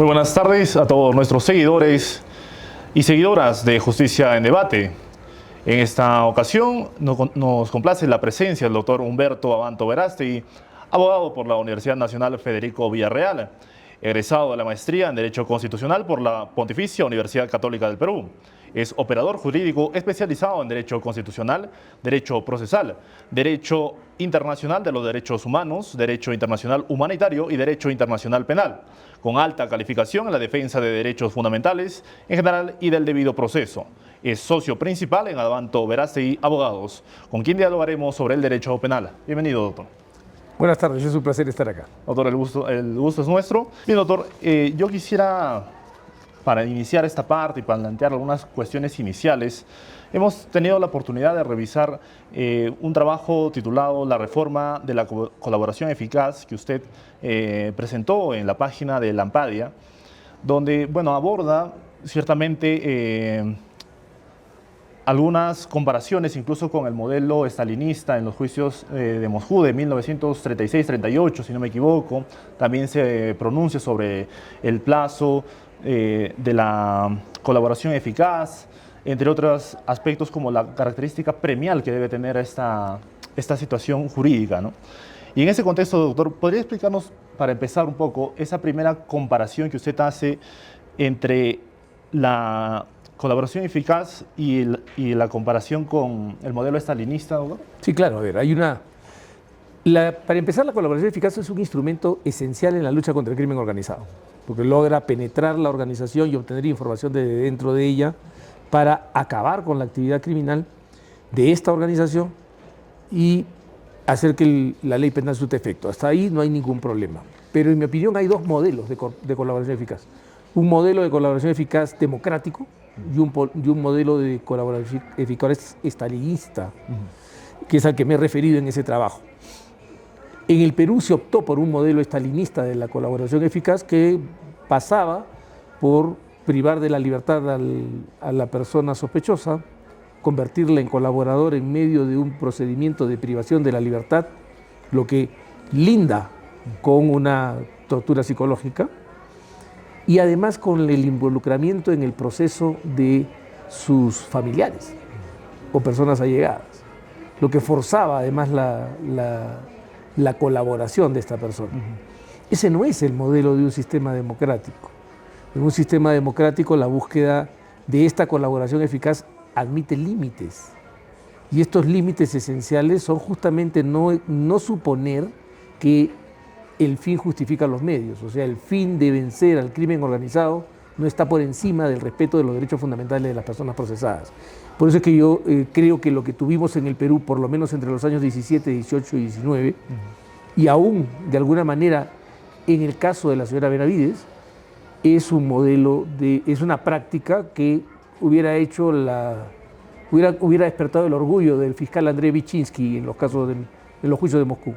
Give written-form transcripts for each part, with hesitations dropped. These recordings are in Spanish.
Muy buenas tardes a todos nuestros seguidores y seguidoras de Justicia en Debate. En esta ocasión nos complace la presencia del doctor Humberto Abanto Verástegui, abogado por la Universidad Nacional Federico Villarreal, egresado de la maestría en Derecho Constitucional por la Pontificia Universidad Católica del Perú. Es operador jurídico especializado en Derecho Constitucional, Derecho Procesal, Derecho Internacional de los Derechos Humanos, Derecho Internacional Humanitario y Derecho Internacional Penal, con alta calificación en la defensa de derechos fundamentales en general y del debido proceso. Es socio principal en Abanto Verástegui Abogados, con quien dialogaremos sobre el derecho penal. Bienvenido, doctor. Buenas tardes, es un placer estar acá. Doctor, el gusto es nuestro. Bien, doctor, yo quisiera, para iniciar esta parte y plantear algunas cuestiones iniciales, hemos tenido la oportunidad de revisar un trabajo titulado La reforma de la colaboración eficaz que usted presentó en la página de Lampadia, donde, bueno, aborda ciertamente algunas comparaciones incluso con el modelo estalinista en los juicios de Moscú de 1936-38, si no me equivoco. También se pronuncia sobre el plazo de la colaboración eficaz, entre otros aspectos como la característica premial que debe tener esta situación jurídica, ¿no? Y en ese contexto, doctor, ¿podría explicarnos, para empezar un poco, esa primera comparación que usted hace entre la colaboración eficaz y la comparación con el modelo estalinista, doctor? Sí, claro, a ver, para empezar, la colaboración eficaz es un instrumento esencial en la lucha contra el crimen organizado, porque logra penetrar la organización y obtener información de dentro de ella para acabar con la actividad criminal de esta organización y hacer que la ley penal surta efecto. Hasta ahí no hay ningún problema. Pero en mi opinión hay dos modelos de colaboración eficaz. Un modelo de colaboración eficaz democrático y un modelo de colaboración eficaz estalinista, que es al que me he referido en ese trabajo. En el Perú se optó por un modelo estalinista de la colaboración eficaz que pasaba por privar de la libertad a la persona sospechosa, convertirla en colaborador en medio de un procedimiento de privación de la libertad, lo que linda con una tortura psicológica, y además con el involucramiento en el proceso de sus familiares o personas allegadas, lo que forzaba además la colaboración de esta persona. Ese no es el modelo de un sistema democrático. En un sistema democrático la búsqueda de esta colaboración eficaz admite límites, y estos límites esenciales son justamente no suponer que el fin justifica los medios, o sea, el fin de vencer al crimen organizado no está por encima del respeto de los derechos fundamentales de las personas procesadas. Por eso es que yo creo que lo que tuvimos en el Perú, por lo menos entre los años 17, 18 y 19, y aún de alguna manera en el caso de la señora Benavides, es un modelo, es una práctica que hubiera despertado el orgullo del fiscal Andrei Vichinsky en los juicios de Moscú.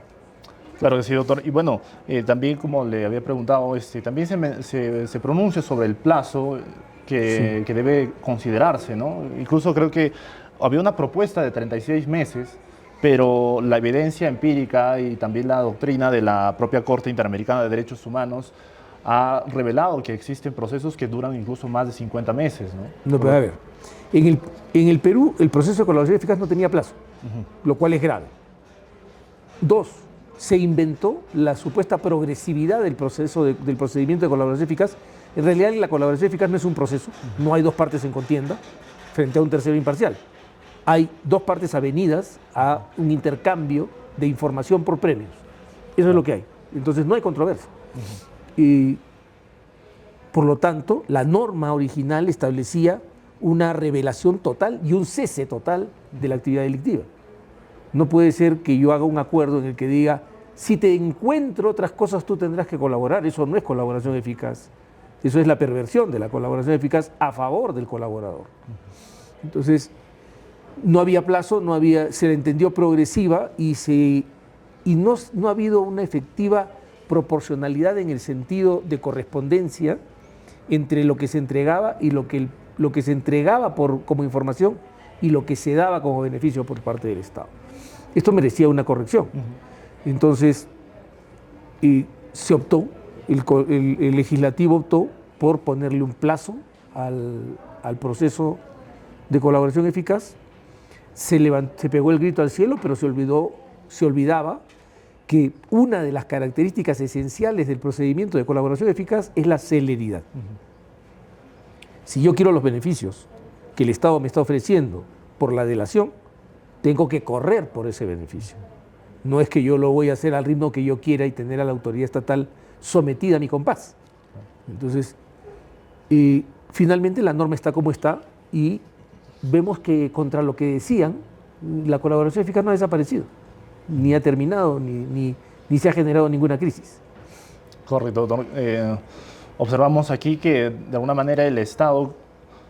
Claro que sí, doctor. Y bueno, también como le había preguntado, también se pronuncia sobre el plazo que debe considerarse, ¿no? Incluso creo que había una propuesta de 36 meses, pero la evidencia empírica y también la doctrina de la propia Corte Interamericana de Derechos Humanos ha revelado que existen procesos que duran incluso más de 50 meses, ¿no? No puede haber. En el Perú, el proceso de colaboración eficaz no tenía plazo, lo cual es grave. Dos, se inventó la supuesta progresividad del procedimiento de colaboración eficaz. En realidad, la colaboración eficaz no es un proceso, no hay dos partes en contienda frente a un tercero imparcial. Hay dos partes avenidas a un intercambio de información por premios. Eso es lo que hay. Entonces, no hay controversia. Y, por lo tanto, la norma original establecía una revelación total y un cese total de la actividad delictiva. No puede ser que yo haga un acuerdo en el que diga, si te encuentro otras cosas tú tendrás que colaborar. Eso no es colaboración eficaz. Eso es la perversión de la colaboración eficaz a favor del colaborador. Entonces, no había plazo, se le entendió progresiva y no ha habido una efectiva proporcionalidad en el sentido de correspondencia entre lo que se entregaba y lo que se entregaba como información y lo que se daba como beneficio por parte del Estado. Esto merecía una corrección. Entonces, se optó el legislativo optó por ponerle un plazo al proceso de colaboración eficaz. Se pegó el grito al cielo, pero se olvidaba que una de las características esenciales del procedimiento de colaboración eficaz es la celeridad. Si yo quiero los beneficios que el Estado me está ofreciendo por la delación, tengo que correr por ese beneficio. No es que yo lo voy a hacer al ritmo que yo quiera y tener a la autoridad estatal sometida a mi compás. Entonces, finalmente la norma está como está y vemos que contra lo que decían, la colaboración eficaz no ha desaparecido, ni ha terminado, ni se ha generado ninguna crisis. Correcto, doctor. Observamos aquí que de alguna manera el Estado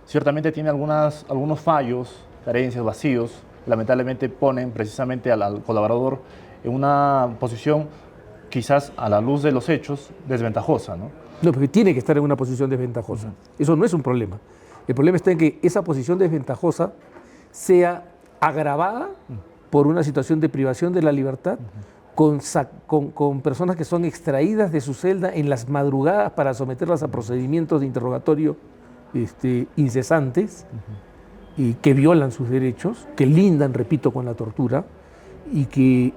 ciertamente tiene algunos fallos, carencias, vacíos. Lamentablemente ponen precisamente al colaborador en una posición quizás a la luz de los hechos desventajosa, ¿no? No, porque tiene que estar en una posición desventajosa. Eso no es un problema. El problema está en que esa posición desventajosa sea agravada por una situación de privación de la libertad, con personas que son extraídas de su celda en las madrugadas para someterlas a procedimientos de interrogatorio incesantes, y que violan sus derechos, que lindan, repito, con la tortura y que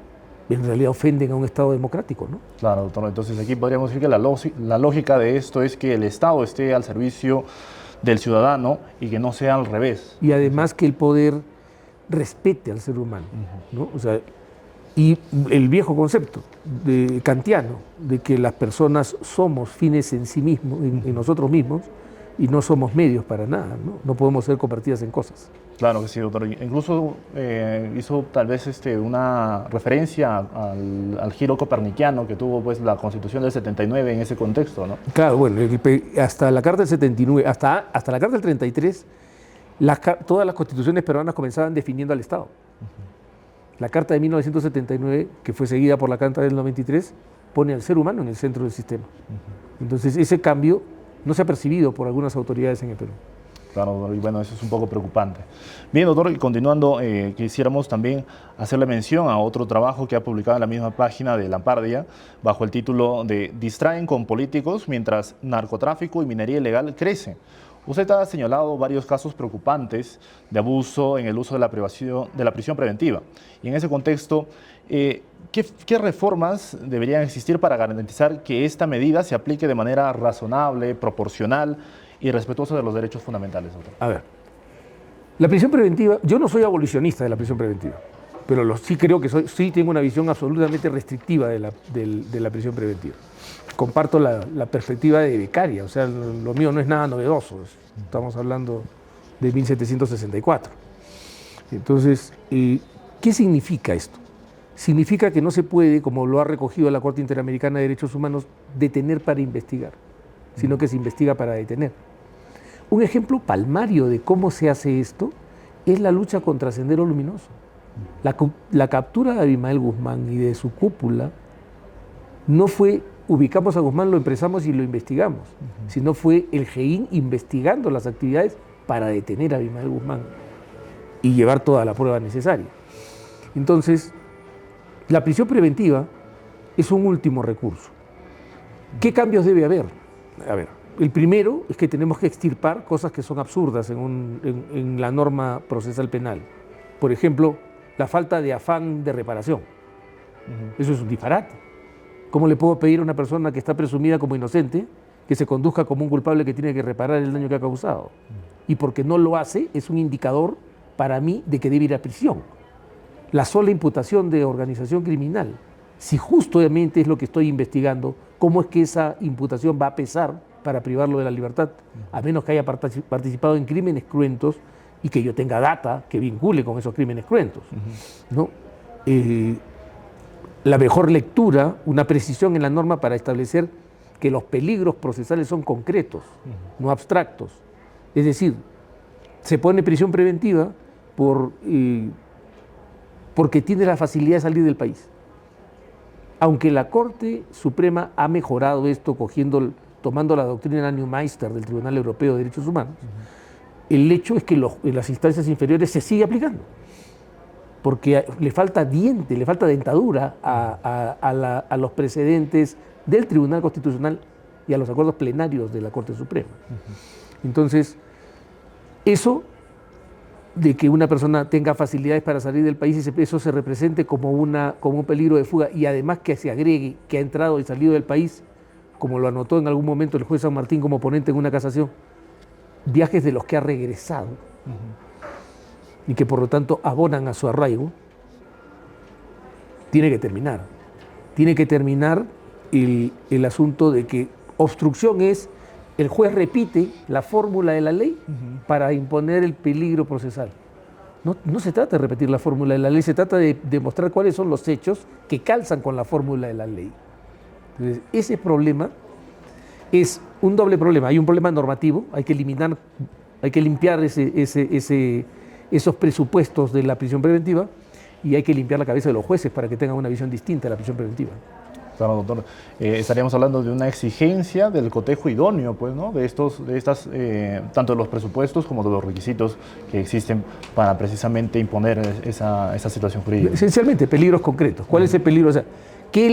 en realidad ofenden a un Estado democrático, ¿no? Claro, doctor. Entonces aquí podríamos decir que la lógica de esto es que el Estado esté al servicio del ciudadano y que no sea al revés. Y además que el poder respete al ser humano, ¿no? O sea, y el viejo concepto kantiano de que las personas somos fines en sí mismos, en nosotros mismos, y no somos medios para nada, ¿no? No podemos ser convertidas en cosas. Claro que sí, doctor. Incluso hizo tal vez una referencia al giro copernicano que tuvo pues la Constitución del 79 en ese contexto, ¿no? Claro, bueno, hasta la Carta del 79, hasta la Carta del 33, todas las constituciones peruanas comenzaban definiendo al Estado. La Carta de 1979, que fue seguida por la Carta del 93, pone al ser humano en el centro del sistema. Entonces, ese cambio no se ha percibido por algunas autoridades en el Perú. Claro, doctor, y bueno, eso es un poco preocupante. Bien, doctor, y continuando, quisiéramos también hacerle mención a otro trabajo que ha publicado en la misma página de Lampardia, bajo el título de Distraen con políticos mientras narcotráfico y minería ilegal crecen. Usted ha señalado varios casos preocupantes de abuso en el uso de la prisión preventiva. Y en ese contexto, ¿qué reformas deberían existir para garantizar que esta medida se aplique de manera razonable, proporcional y respetuosa de los derechos fundamentales, doctor? A ver, la prisión preventiva, yo no soy abolicionista de la prisión preventiva, pero sí creo que sí tengo una visión absolutamente restrictiva de la prisión preventiva. Comparto la perspectiva de becaria, o sea, lo mío no es nada novedoso, estamos hablando de 1764. Entonces, ¿qué significa esto? Significa que no se puede, como lo ha recogido la Corte Interamericana de Derechos Humanos, detener para investigar, sino que se investiga para detener. Un ejemplo palmario de cómo se hace esto es la lucha contra Sendero Luminoso. La captura de Abimael Guzmán y de su cúpula no fue ubicamos a Guzmán, lo empresamos y lo investigamos, sino fue el GEIN investigando las actividades para detener a Abimael Guzmán y llevar toda la prueba necesaria. Entonces, la prisión preventiva es un último recurso. ¿Qué cambios debe haber? A ver, el primero es que tenemos que extirpar cosas que son absurdas en la norma procesal penal. Por ejemplo, la falta de afán de reparación. Eso es un disparate. ¿Cómo le puedo pedir a una persona que está presumida como inocente que se conduzca como un culpable que tiene que reparar el daño que ha causado? Y porque no lo hace es un indicador para mí de que debe ir a prisión. La sola imputación de organización criminal, si justamente es lo que estoy investigando, ¿cómo es que esa imputación va a pesar para privarlo de la libertad? A menos que haya participado en crímenes cruentos y que yo tenga data que vincule con esos crímenes cruentos, ¿no? La mejor lectura, una precisión en la norma para establecer que los peligros procesales son concretos, no abstractos. Es decir, se pone prisión preventiva porque tiene la facilidad de salir del país. Aunque la Corte Suprema ha mejorado esto tomando la doctrina Neumeister del Tribunal Europeo de Derechos Humanos, el hecho es que en las instancias inferiores se sigue aplicando. porque le falta diente, le falta dentadura a los precedentes del Tribunal Constitucional y a los acuerdos plenarios de la Corte Suprema. Entonces, eso de que una persona tenga facilidades para salir del país y eso se represente como un peligro de fuga, y además que se agregue que ha entrado y salido del país, como lo anotó en algún momento el juez San Martín como ponente en una casación, viajes de los que ha regresado y que por lo tanto abonan a su arraigo, tiene que terminar. Tiene que terminar el asunto de que obstrucción es el juez repite la fórmula de la ley para imponer el peligro procesal. No se trata de repetir la fórmula de la ley, se trata de demostrar cuáles son los hechos que calzan con la fórmula de la ley. Entonces, ese problema es un doble problema. Hay un problema normativo, hay que limpiar esos presupuestos de la prisión preventiva, y hay que limpiar la cabeza de los jueces para que tengan una visión distinta de la prisión preventiva. Claro, doctor. Estaríamos hablando de una exigencia del cotejo idóneo, pues, ¿no? Tanto de los presupuestos como de los requisitos que existen para precisamente imponer esa situación jurídica. Esencialmente, peligros concretos. ¿Cuál es el peligro? O sea, ¿qué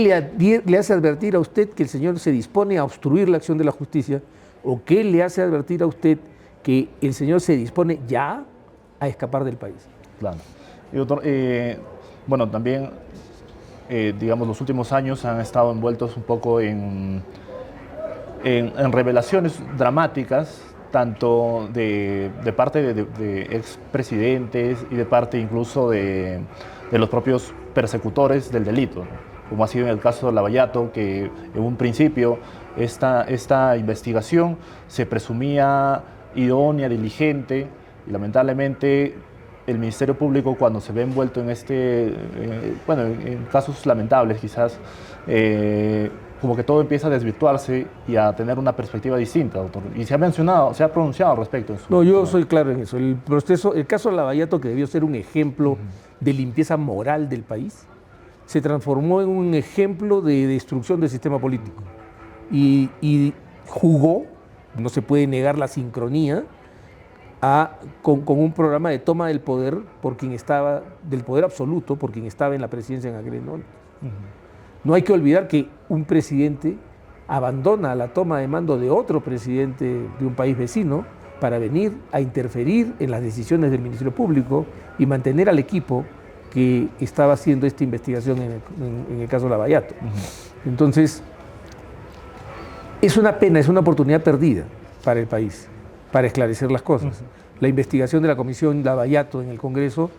le hace advertir a usted que el señor se dispone a obstruir la acción de la justicia? ¿O qué le hace advertir a usted que el señor se dispone ya a escapar del país? Claro. Y doctor, bueno, también, digamos, los últimos años han estado envueltos un poco en revelaciones dramáticas, tanto de parte de expresidentes y de parte incluso de los propios persecutores del delito, ¿no? Como ha sido en el caso de Lavallato, que en un principio esta investigación se presumía idónea, diligente, y lamentablemente el Ministerio Público, cuando se ve envuelto en en casos lamentables quizás, como que todo empieza a desvirtuarse y a tener una perspectiva distinta, doctor. Y se ha pronunciado al respecto. No, yo soy claro en eso. El caso de Lavallato, que debió ser un ejemplo de limpieza moral del país, se transformó en un ejemplo de destrucción del sistema político. Y jugó, no se puede negar la sincronía, con un programa de toma del poder del poder absoluto, por quien estaba en la presidencia en aquel entonces. No hay que olvidar que un presidente abandona la toma de mando de otro presidente de un país vecino para venir a interferir en las decisiones del Ministerio Público y mantener al equipo que estaba haciendo esta investigación en el caso Lavallato. Entonces, es una pena, es una oportunidad perdida para el país, para esclarecer las cosas. La investigación de la Comisión Lavallato en el Congreso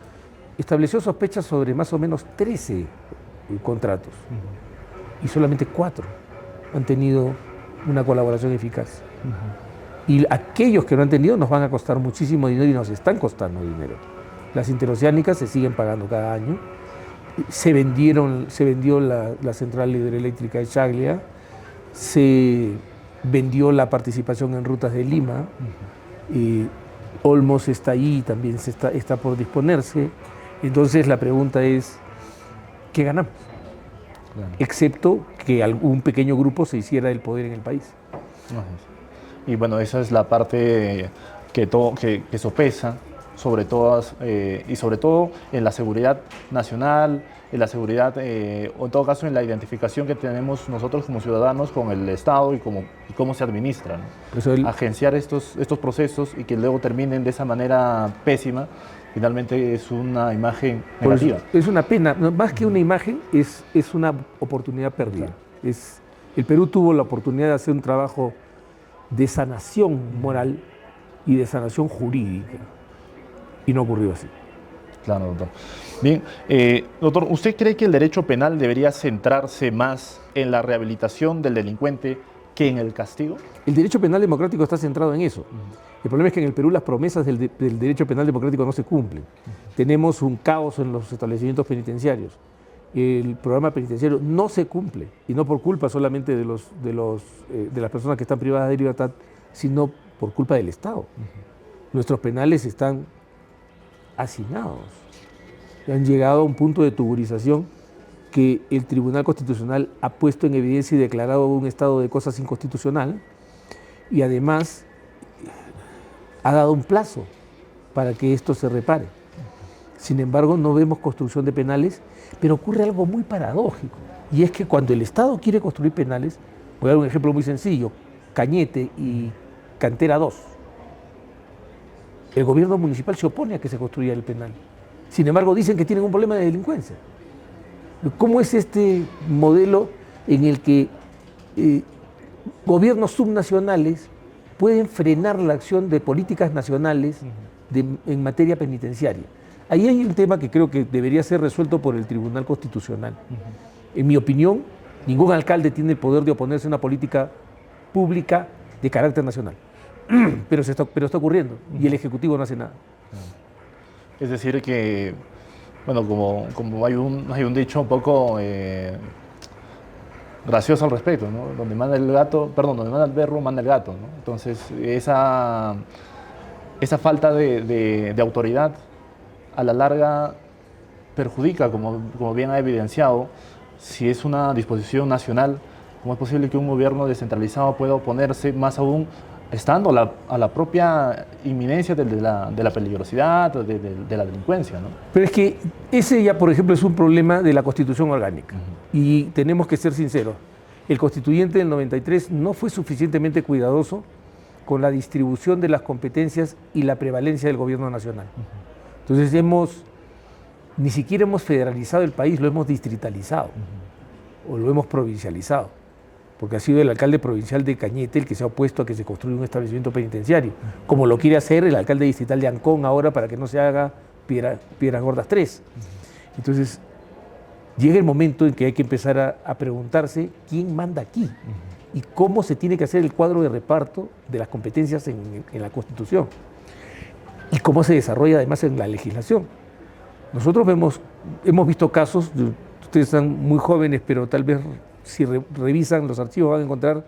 estableció sospechas sobre más o menos 13 contratos y solamente 4 han tenido una colaboración eficaz. Y aquellos que no han tenido nos van a costar muchísimo dinero y nos están costando dinero. Las interoceánicas se siguen pagando cada año. Se vendió la central hidroeléctrica de Chaglia, se vendió la participación en Rutas de Lima, Olmos está ahí, también está por disponerse. Entonces la pregunta es, ¿qué ganamos? Claro. Excepto que algún pequeño grupo se hiciera del poder en el país. Y bueno, esa es la parte que sopesa sobre todas, y sobre todo en la seguridad nacional, en la seguridad, o en todo caso en la identificación que tenemos nosotros como ciudadanos con el Estado y cómo se administran, ¿no? Agenciar estos procesos y que luego terminen de esa manera pésima, finalmente es una imagen negativa. Es una pena, más que una imagen, es una oportunidad perdida. Claro. El Perú tuvo la oportunidad de hacer un trabajo de sanación moral y de sanación jurídica, y no ocurrió así. Claro, doctor. Bien, doctor, ¿usted cree que el derecho penal debería centrarse más en la rehabilitación del delincuente que en el castigo? El derecho penal democrático está centrado en eso. El problema es que en el Perú las promesas del derecho penal democrático no se cumplen. Tenemos un caos en los establecimientos penitenciarios. El programa penitenciario no se cumple, y no por culpa solamente de las personas que están privadas de libertad, sino por culpa del Estado. Nuestros penales están hacinados. Han llegado a un punto de tuburización que el Tribunal Constitucional ha puesto en evidencia y declarado un estado de cosas inconstitucional, y además ha dado un plazo para que esto se repare. Sin embargo, no vemos construcción de penales, pero ocurre algo muy paradójico. Y es que cuando el Estado quiere construir penales, voy a dar un ejemplo muy sencillo, Cañete y Cantera 2. El gobierno municipal se opone a que se construya el penal. Sin embargo, dicen que tienen un problema de delincuencia. ¿Cómo es este modelo en el que gobiernos subnacionales pueden frenar la acción de políticas nacionales en materia penitenciaria? Ahí hay un tema que creo que debería ser resuelto por el Tribunal Constitucional. En mi opinión, ningún alcalde tiene el poder de oponerse a una política pública de carácter nacional. Pero está ocurriendo y el Ejecutivo no hace nada. Es decir que, bueno, como hay un dicho un poco gracioso al respecto, ¿no? Donde manda el perro, manda el gato, ¿no? Entonces, esa falta de autoridad a la larga perjudica, como bien ha evidenciado, si es una disposición nacional, ¿cómo es posible que un gobierno descentralizado pueda oponerse más aún estando a la propia inminencia de la peligrosidad, de la delincuencia, ¿no? Pero es que ese ya, por ejemplo, es un problema de la Constitución orgánica. Y tenemos que ser sinceros. El constituyente del 93 no fue suficientemente cuidadoso con la distribución de las competencias y la prevalencia del gobierno nacional. Entonces ni siquiera hemos federalizado el país, lo hemos distritalizado o lo hemos provincializado, porque ha sido el alcalde provincial de Cañete el que se ha opuesto a que se construya un establecimiento penitenciario, como lo quiere hacer el alcalde distrital de Ancón ahora para que no se haga Piedras Gordas 3. Entonces, llega el momento en que hay que empezar a preguntarse quién manda aquí y cómo se tiene que hacer el cuadro de reparto de las competencias en la Constitución y cómo se desarrolla además en la legislación. Nosotros hemos visto casos, ustedes están muy jóvenes, pero tal vez si revisan los archivos van a encontrar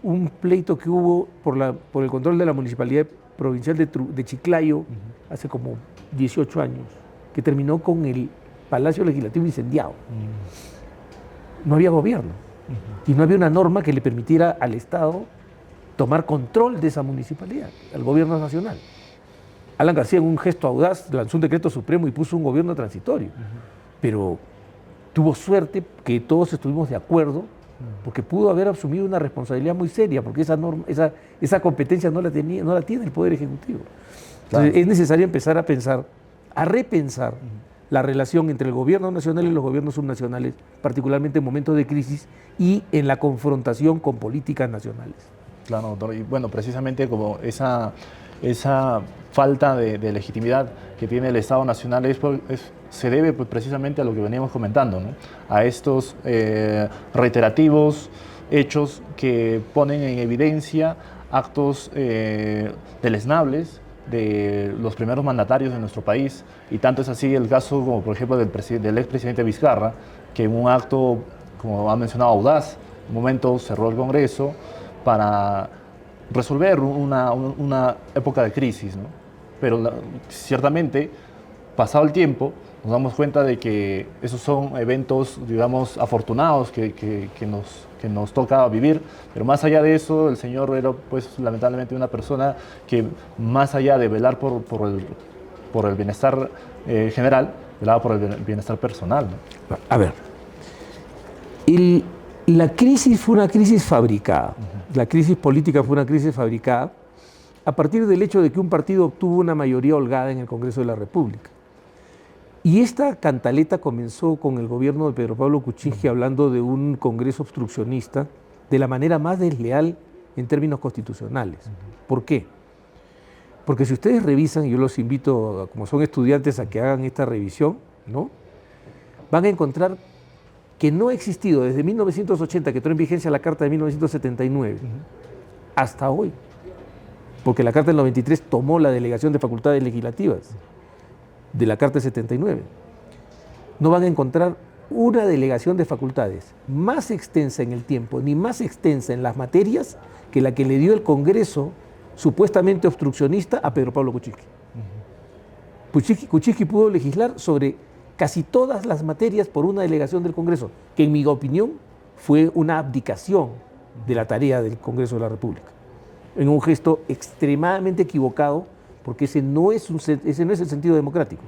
un pleito que hubo por el control de la Municipalidad Provincial de Chiclayo hace como 18 años, que terminó con el Palacio Legislativo incendiado. No había gobierno y no había una norma que le permitiera al Estado tomar control de esa municipalidad, al gobierno nacional. Alan García, en un gesto audaz, lanzó un decreto supremo y puso un gobierno transitorio. Pero tuvo suerte que todos estuvimos de acuerdo, porque pudo haber asumido una responsabilidad muy seria, porque esa competencia no la tiene el Poder Ejecutivo. Entonces, es necesario empezar a repensar la relación entre el gobierno nacional y los gobiernos subnacionales, particularmente en momentos de crisis y en la confrontación con políticas nacionales. Claro, doctor. Y bueno, precisamente como esa falta de legitimidad que tiene el Estado Nacional se debe precisamente a lo que veníamos comentando, ¿no? A estos reiterativos hechos que ponen en evidencia actos deleznables de los primeros mandatarios de nuestro país, y tanto es así el caso como por ejemplo del expresidente Vizcarra, que en un acto, como ha mencionado, audaz, en un momento cerró el Congreso para resolver una época de crisis, ¿no? Pero ciertamente, pasado el tiempo, nos damos cuenta de que esos son eventos, digamos, afortunados que nos toca vivir, pero más allá de eso, el señor era, pues, lamentablemente una persona que, más allá de velar por el bienestar general, velaba por el bienestar personal, ¿no? A ver, la crisis fue una crisis fabricada, la crisis política fue una crisis fabricada a partir del hecho de que un partido obtuvo una mayoría holgada en el Congreso de la República. Y esta cantaleta comenzó con el gobierno de Pedro Pablo Kuczynski hablando de un Congreso obstruccionista de la manera más desleal en términos constitucionales. ¿Por qué? Porque si ustedes revisan, y yo los invito, como son estudiantes, a que hagan esta revisión, ¿no? Van a encontrar que no ha existido desde 1980, que entró en vigencia la Carta de 1979, hasta hoy, porque la Carta del 93 tomó la delegación de facultades legislativas de la Carta de 79. No van a encontrar una delegación de facultades más extensa en el tiempo, ni más extensa en las materias, que la que le dio el Congreso supuestamente obstruccionista a Pedro Pablo Kuczynski. Kuczynski pudo legislar sobre casi todas las materias por una delegación del Congreso, que en mi opinión fue una abdicación de la tarea del Congreso de la República, en un gesto extremadamente equivocado, porque ese no es el sentido democrático.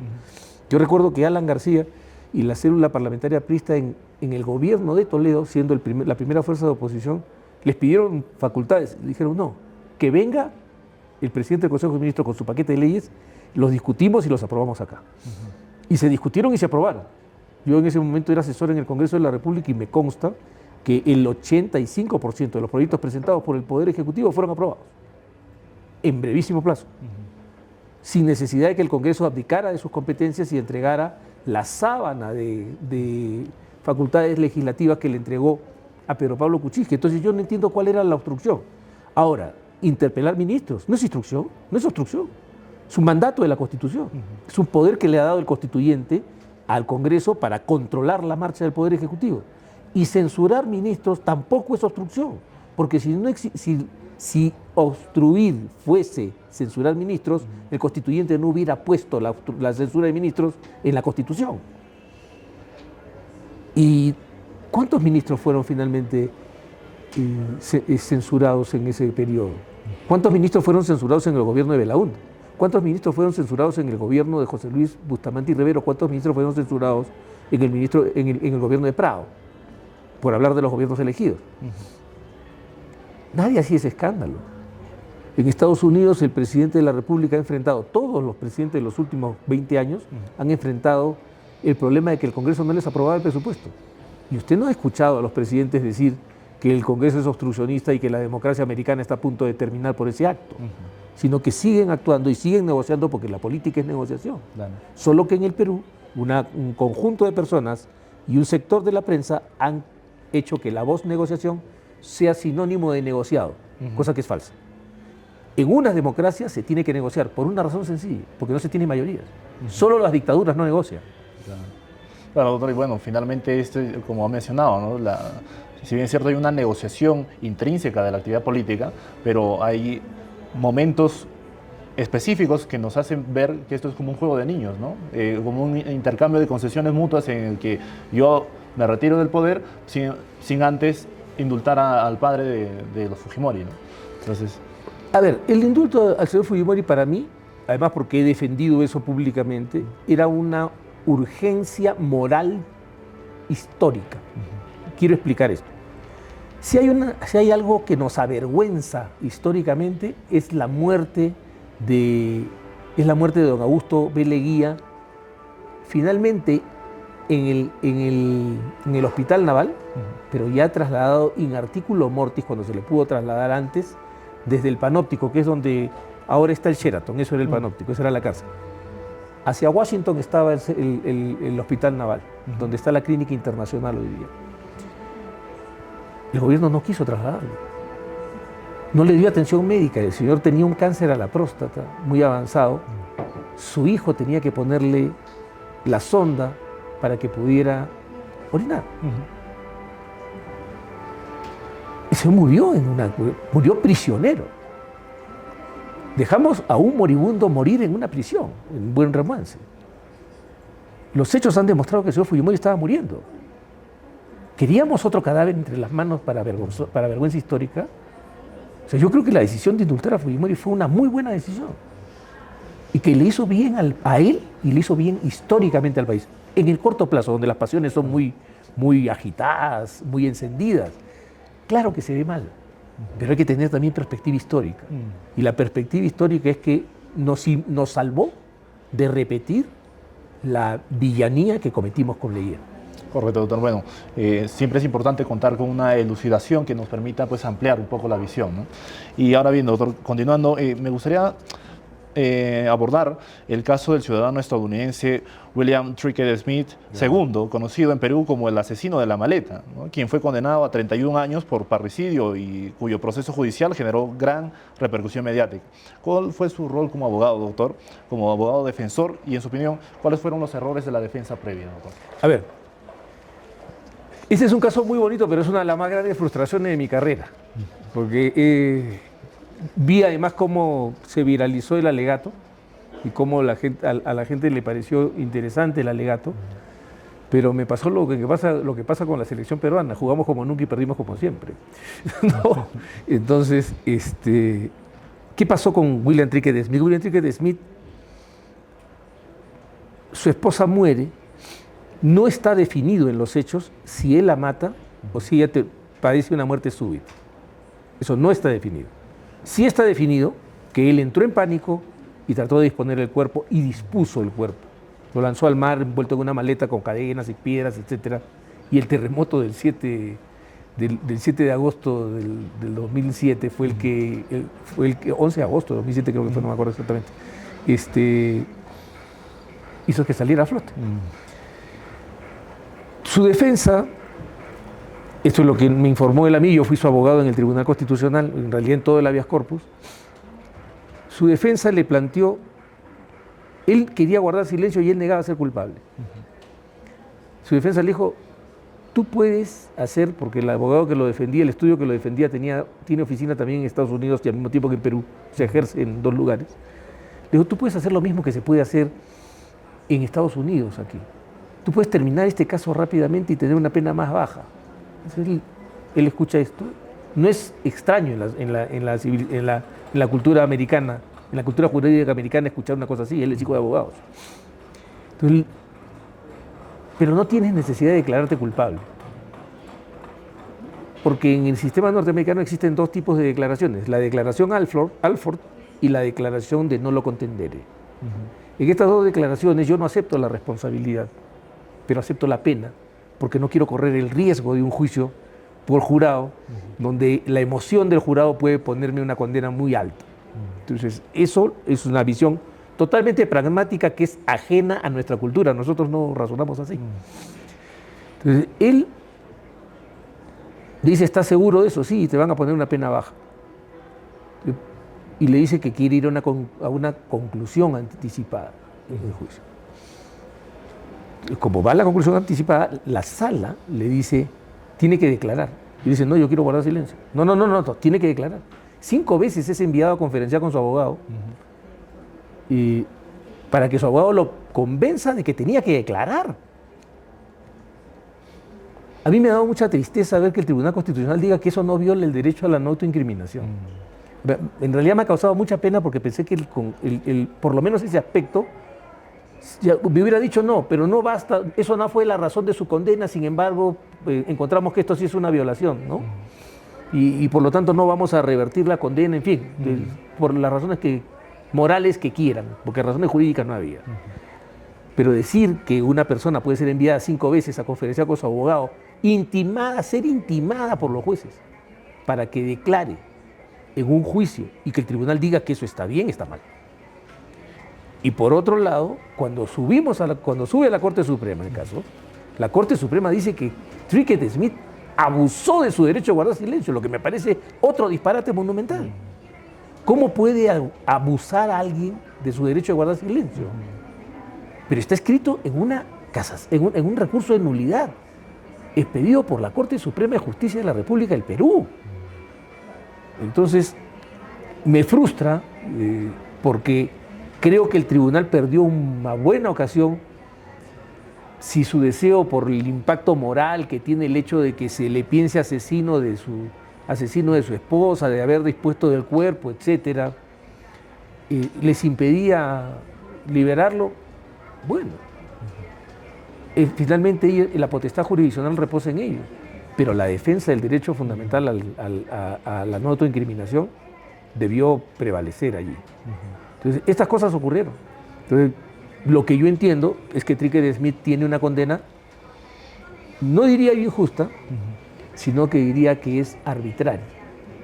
Yo recuerdo que Alan García y la célula parlamentaria aprista en el gobierno de Toledo, siendo la primera fuerza de oposición, les pidieron facultades. Le dijeron, no, que venga el presidente del Consejo de Ministros con su paquete de leyes, los discutimos y los aprobamos acá. Y se discutieron y se aprobaron. Yo en ese momento era asesor en el Congreso de la República y me consta que el 85% de los proyectos presentados por el Poder Ejecutivo fueron aprobados en brevísimo plazo, sin necesidad de que el Congreso abdicara de sus competencias y entregara la sábana de facultades legislativas que le entregó a Pedro Pablo Kuczynski. Entonces yo no entiendo cuál era la obstrucción. Ahora, interpelar ministros no es instrucción, no es obstrucción. Es un mandato de la Constitución. Es un poder que le ha dado el constituyente al Congreso para controlar la marcha del Poder Ejecutivo. Y censurar ministros tampoco es obstrucción, porque si obstruir fuese censurar ministros, el constituyente no hubiera puesto la censura de ministros en la Constitución. ¿Y cuántos ministros fueron finalmente censurados en ese periodo? ¿Cuántos ministros fueron censurados en el gobierno de Belaúnde? ¿Cuántos ministros fueron censurados en el gobierno de José Luis Bustamante y Rivero? ¿Cuántos ministros fueron censurados en el gobierno de Prado? Por hablar de los gobiernos elegidos. Nadie hacía ese escándalo. En Estados Unidos el presidente de la República ha enfrentado, todos los presidentes de los últimos 20 años han enfrentado el problema de que el Congreso no les aprobaba el presupuesto. Y usted no ha escuchado a los presidentes decir que el Congreso es obstruccionista y que la democracia americana está a punto de terminar por ese acto, sino que siguen actuando y siguen negociando porque la política es negociación. Claro. Solo que en el Perú un conjunto de personas y un sector de la prensa han hecho que la voz negociación sea sinónimo de negociado, cosa que es falsa. En unas democracias se tiene que negociar por una razón sencilla, porque no se tiene mayorías. Solo las dictaduras no negocian. Claro, doctor, y bueno, finalmente como ha mencionado, ¿no? Si bien es cierto, hay una negociación intrínseca de la actividad política, pero hay momentos específicos que nos hacen ver que esto es como un juego de niños, ¿no? Como un intercambio de concesiones mutuas en el que yo me retiro del poder sin antes indultar al padre de los Fujimori, ¿no? Entonces... A ver, el indulto al señor Fujimori para mí, además porque he defendido eso públicamente, era una urgencia moral histórica. Quiero explicar esto. Si hay algo que nos avergüenza históricamente es la muerte de don Augusto B. Leguía, finalmente en el Hospital Naval, pero ya trasladado in articulo mortis, cuando se le pudo trasladar antes, desde el Panóptico, que es donde ahora está el Sheraton, eso era el Panóptico, esa era la cárcel. Hacia Washington estaba el Hospital Naval, donde está la Clínica Internacional hoy día. El gobierno no quiso trasladarlo. No le dio atención médica. El señor tenía un cáncer a la próstata muy avanzado. Su hijo tenía que ponerle la sonda para que pudiera orinar. Y se murió murió prisionero. Dejamos a un moribundo morir en una prisión, en buen romance. Los hechos han demostrado que el señor Fujimori estaba muriendo. ¿Queríamos otro cadáver entre las manos para vergüenza histórica? O sea, yo creo que la decisión de indultar a Fujimori fue una muy buena decisión. Y que le hizo bien a él y le hizo bien históricamente al país. En el corto plazo, donde las pasiones son muy agitadas, muy encendidas, claro que se ve mal, pero hay que tener también perspectiva histórica. Y la perspectiva histórica es que nos salvó de repetir la villanía que cometimos con Leguía. Correcto, doctor. Bueno, siempre es importante contar con una elucidación que nos permita pues, ampliar un poco la visión, ¿no? Y ahora bien, doctor, continuando, me gustaría abordar el caso del ciudadano estadounidense William Trickett Smith II, conocido en Perú como el asesino de la maleta, ¿no? Quien fue condenado a 31 años por parricidio y cuyo proceso judicial generó gran repercusión mediática. ¿Cuál fue su rol como abogado, doctor, como abogado defensor? Y en su opinión, ¿cuáles fueron los errores de la defensa previa, doctor? A ver, este es un caso muy bonito, pero es una de las más grandes frustraciones de mi carrera, porque vi además cómo se viralizó el alegato y cómo a la gente le pareció interesante el alegato, pero me pasó lo que pasa con la selección peruana, jugamos como nunca y perdimos como siempre. ¿No? Entonces, ¿qué pasó con William Trickett Smith? William Trickett Smith su esposa muere, no está definido en los hechos si él la mata o si ella padece una muerte súbita. Eso no está definido. Sí está definido que él entró en pánico y trató de disponer el cuerpo y dispuso el cuerpo. Lo lanzó al mar envuelto en una maleta con cadenas y piedras, etc. Y el terremoto del 7 de agosto del 2007 fue el que 11 de agosto de 2007 creo que fue, no me acuerdo exactamente, hizo que saliera a flote. Su defensa, esto es lo que me informó él a mí, yo fui su abogado en el Tribunal Constitucional, en realidad en todo el habeas corpus, su defensa le planteó, él quería guardar silencio y él negaba ser culpable. Su defensa le dijo, tú puedes hacer, porque el abogado que lo defendía, el estudio que lo defendía, tiene oficina también en Estados Unidos y al mismo tiempo que en Perú, se ejerce en 2 lugares. Le dijo, tú puedes hacer lo mismo que se puede hacer en Estados Unidos aquí. Tú puedes terminar este caso rápidamente y tener una pena más baja. Entonces él escucha esto. No es extraño en la cultura americana, en la cultura jurídica americana escuchar una cosa así. Él es hijo de abogados. Entonces, pero no tienes necesidad de declararte culpable. Porque en el sistema norteamericano existen 2 tipos de declaraciones. La declaración Alford y la declaración de no lo contendere. En estas 2 declaraciones yo no acepto la responsabilidad, pero acepto la pena, porque no quiero correr el riesgo de un juicio por jurado, donde la emoción del jurado puede ponerme una condena muy alta. Entonces, eso es una visión totalmente pragmática que es ajena a nuestra cultura. Nosotros no razonamos así. Entonces, él dice, ¿estás seguro de eso? Sí, te van a poner una pena baja. Y le dice que quiere ir a una conclusión anticipada en el juicio. Como va a la conclusión anticipada, la sala le dice, tiene que declarar. Y dice, no, yo quiero guardar silencio. No, tiene que declarar. 5 veces es enviado a conferenciar con su abogado y para que su abogado lo convenza de que tenía que declarar. A mí me ha dado mucha tristeza ver que el Tribunal Constitucional diga que eso no viola el derecho a la no autoincriminación. En realidad me ha causado mucha pena porque pensé que por lo menos ese aspecto ya me hubiera dicho no, pero no basta, eso no fue la razón de su condena, sin embargo encontramos que esto sí es una violación, ¿no? Y por lo tanto no vamos a revertir la condena, en fin, por las razones morales que quieran, porque razones jurídicas no había. Pero decir que una persona puede ser enviada 5 veces a conferenciar con su abogado, ser intimada por los jueces, para que declare en un juicio y que el tribunal diga que eso está bien, está mal. Y por otro lado, cuando sube a la Corte Suprema el caso, la Corte Suprema dice que Trickett Smith abusó de su derecho a guardar silencio, lo que me parece otro disparate monumental. ¿Cómo puede abusar a alguien de su derecho a guardar silencio? Pero está escrito en un recurso de nulidad, expedido por la Corte Suprema de Justicia de la República del Perú. Entonces, me frustra porque creo que el tribunal perdió una buena ocasión si su deseo por el impacto moral que tiene el hecho de que se le piense asesino de su esposa, de haber dispuesto del cuerpo, etcétera, les impedía liberarlo. Bueno, finalmente la potestad jurisdiccional reposa en ellos, pero la defensa del derecho fundamental a la no autoincriminación debió prevalecer allí. Entonces, estas cosas ocurrieron. Entonces, lo que yo entiendo es que Trickett Smith tiene una condena, no diría yo injusta, sino que diría que es arbitraria,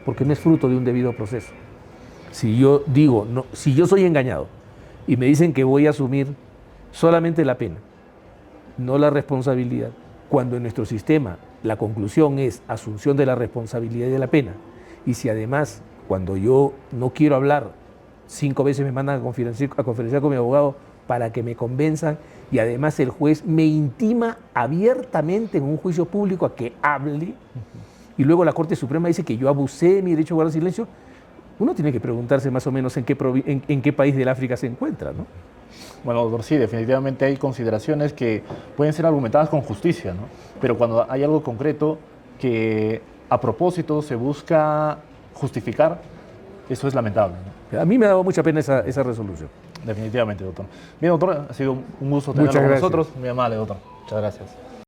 porque no es fruto de un debido proceso. Si yo digo, si yo soy engañado y me dicen que voy a asumir solamente la pena, no la responsabilidad, cuando en nuestro sistema la conclusión es asunción de la responsabilidad de la pena, y si además cuando yo no quiero hablar 5 veces me mandan a conferenciar con mi abogado para que me convenzan, y además el juez me intima abiertamente en un juicio público a que hable, y luego la Corte Suprema dice que yo abusé de mi derecho a guardar silencio, uno tiene que preguntarse más o menos en qué país del África se encuentra, ¿no? Bueno, doctor, sí, definitivamente hay consideraciones que pueden ser argumentadas con justicia, ¿no? Pero cuando hay algo concreto que a propósito se busca justificar, eso es lamentable, ¿no? A mí me ha dado mucha pena esa resolución. definitivamente, doctor. Bien, doctor, ha sido un gusto tenerlo Muchas con gracias. nosotros. Muy amable, doctor. Muchas gracias.